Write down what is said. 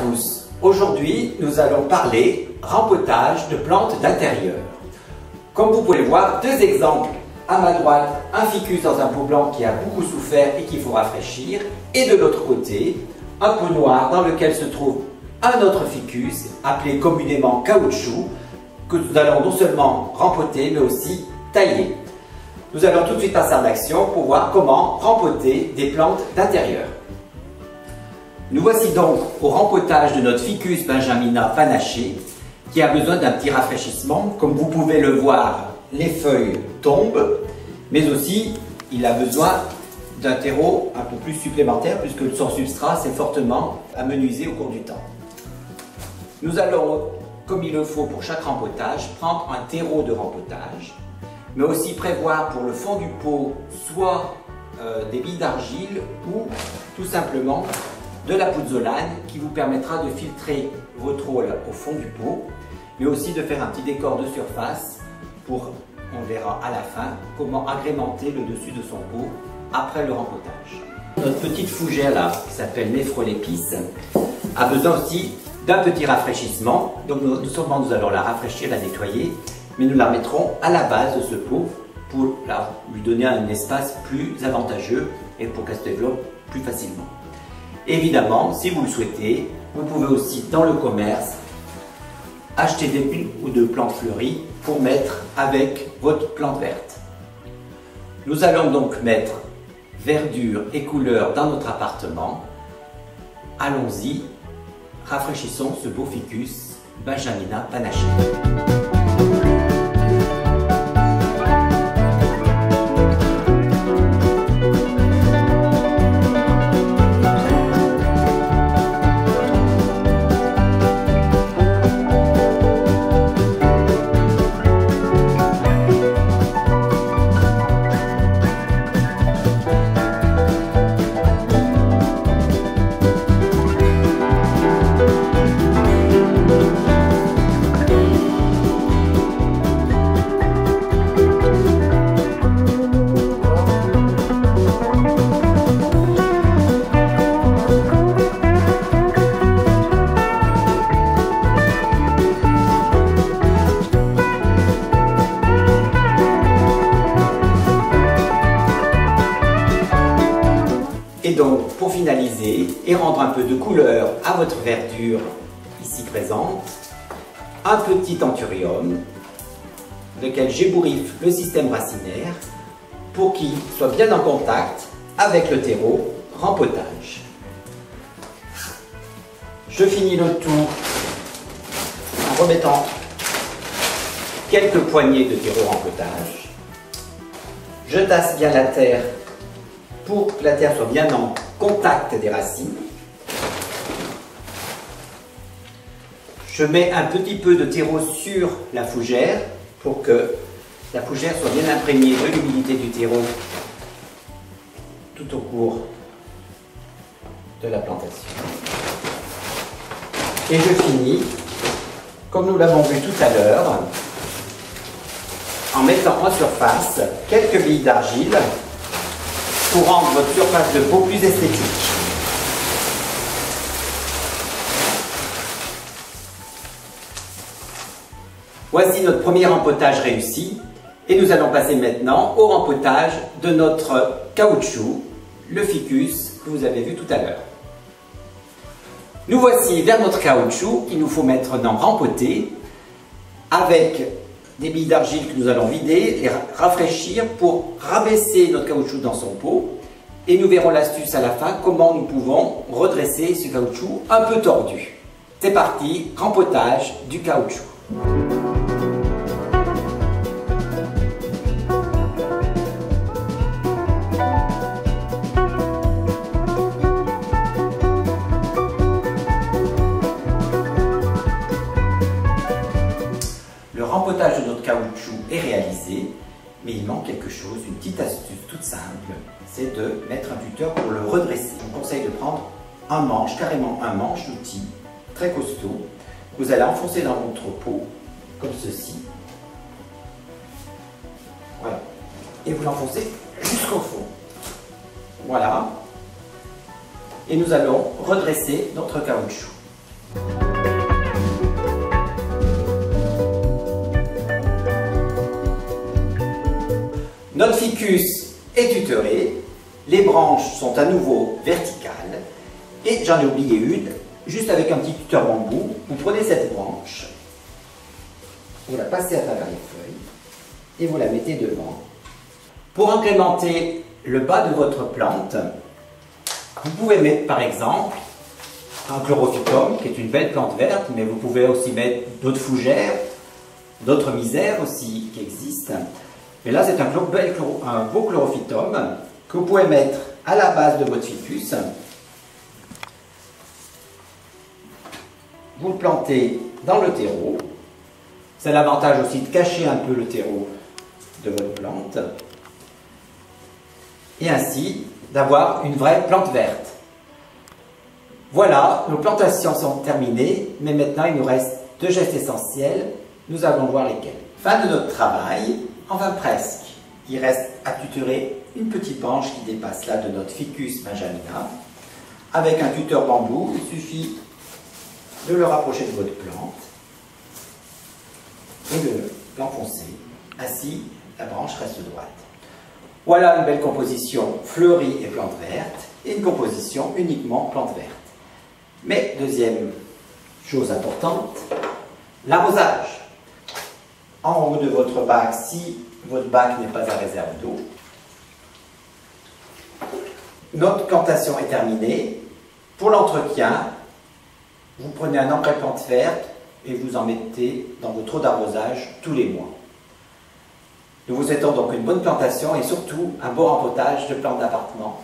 tous, aujourd'hui nous allons parler rempotage de plantes d'intérieur. Comme vous pouvez voir, deux exemples. À ma droite, un ficus dans un pot blanc qui a beaucoup souffert et qu'il faut rafraîchir. Et de l'autre côté, un pot noir dans lequel se trouve un autre ficus, appelé communément caoutchouc, que nous allons non seulement rempoter mais aussi tailler. Nous allons tout de suite passer en action pour voir comment rempoter des plantes d'intérieur. Nous voici donc au rempotage de notre ficus benjamina panaché qui a besoin d'un petit rafraîchissement. Comme vous pouvez le voir, les feuilles tombent, mais aussi il a besoin d'un terreau un peu plus supplémentaire puisque son substrat s'est fortement amenuisé au cours du temps. Nous allons, comme il le faut pour chaque rempotage, prendre un terreau de rempotage, mais aussi prévoir pour le fond du pot soit des billes d'argile ou tout simplement de la pouzzolane qui vous permettra de filtrer votre eau au fond du pot, mais aussi de faire un petit décor de surface pour, on verra à la fin, comment agrémenter le dessus de son pot après le rempotage. Notre petite fougère là, qui s'appelle Néphrolépice, a besoin aussi d'un petit rafraîchissement. Donc nous allons la rafraîchir, la nettoyer, mais nous la mettrons à la base de ce pot pour lui donner un espace plus avantageux et pour qu'elle se développe plus facilement. Évidemment, si vous le souhaitez, vous pouvez aussi dans le commerce acheter une ou deux plantes fleuries pour mettre avec votre plante verte. Nous allons donc mettre verdure et couleur dans notre appartement. Allons-y, rafraîchissons ce beau ficus benjamina panaché. Et donc, pour finaliser et rendre un peu de couleur à votre verdure ici présente, un petit anthurium, lequel j'ébouriffe le système racinaire pour qu'il soit bien en contact avec le terreau rempotage. Je finis le tout en remettant quelques poignées de terreau rempotage. Je tasse bien la terre pour que la terre soit bien en contact des racines. Je mets un petit peu de terreau sur la fougère pour que la fougère soit bien imprégnée de l'humidité du terreau tout au cours de la plantation. Et je finis, comme nous l'avons vu tout à l'heure, en mettant en surface quelques billes d'argile pour rendre votre surface de pot plus esthétique. Voici notre premier rempotage réussi et nous allons passer maintenant au rempotage de notre caoutchouc, le ficus que vous avez vu tout à l'heure. Nous voici vers notre caoutchouc qu'il nous faut maintenant rempoter avec des billes d'argile que nous allons vider et rafraîchir pour rabaisser notre caoutchouc dans son pot. Et nous verrons l'astuce à la fin, comment nous pouvons redresser ce caoutchouc un peu tordu. C'est parti, rempotage du caoutchouc. Le rempotage de notre caoutchouc est réalisé, mais il manque quelque chose, une petite astuce toute simple, c'est de mettre un tuteur pour le redresser. Je vous conseille de prendre un manche, carrément un manche d'outil très costaud. Vous allez enfoncer dans votre pot, comme ceci. Voilà. Et vous l'enfoncez jusqu'au fond. Voilà. Et nous allons redresser notre caoutchouc. Notre ficus est tutoré, les branches sont à nouveau verticales et j'en ai oublié une, juste avec un petit tuteur bambou. Vous prenez cette branche, vous la passez à travers les feuilles et vous la mettez devant. Pour incrémenter le bas de votre plante, vous pouvez mettre par exemple un chlorophytum qui est une belle plante verte, mais vous pouvez aussi mettre d'autres fougères, d'autres misères aussi qui existent. Mais là, c'est un beau chlorophytum que vous pouvez mettre à la base de votre ficus. Vous le plantez dans le terreau. C'est l'avantage aussi de cacher un peu le terreau de votre plante. Et ainsi, d'avoir une vraie plante verte. Voilà, nos plantations sont terminées, mais maintenant il nous reste 2 gestes essentiels. Nous allons voir lesquels. Fin de notre travail. Enfin presque. Il reste à tutorer une petite branche qui dépasse là de notre Ficus benjamina. Avec un tuteur bambou, il suffit de le rapprocher de votre plante et de l'enfoncer. Ainsi, la branche reste droite. Voilà une belle composition fleurie et plante verte et une composition uniquement plante verte. Mais deuxième chose importante, l'arrosage. En haut de votre bac, si votre bac n'est pas à réserve d'eau. Notre plantation est terminée. Pour l'entretien, vous prenez un engrais plante verte et vous en mettez dans votre eau d'arrosage tous les mois. Nous vous souhaitons donc une bonne plantation et surtout un beau rempotage de plantes d'appartement.